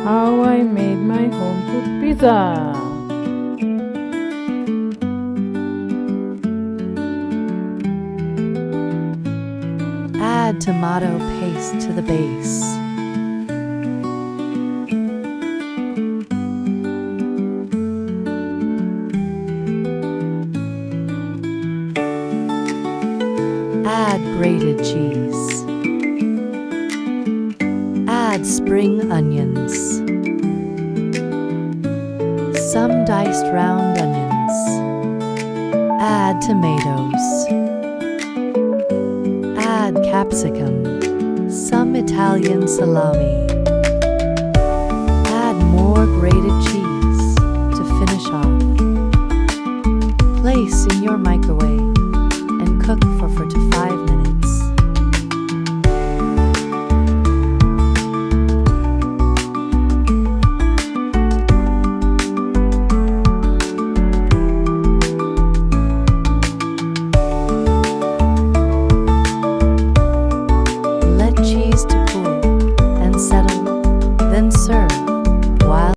How I made my home cooked pizza. Add tomato paste to the base. Add grated cheese. Add spring onions. Some diced round onions. Add tomatoes. Add capsicum. Some Italian salami.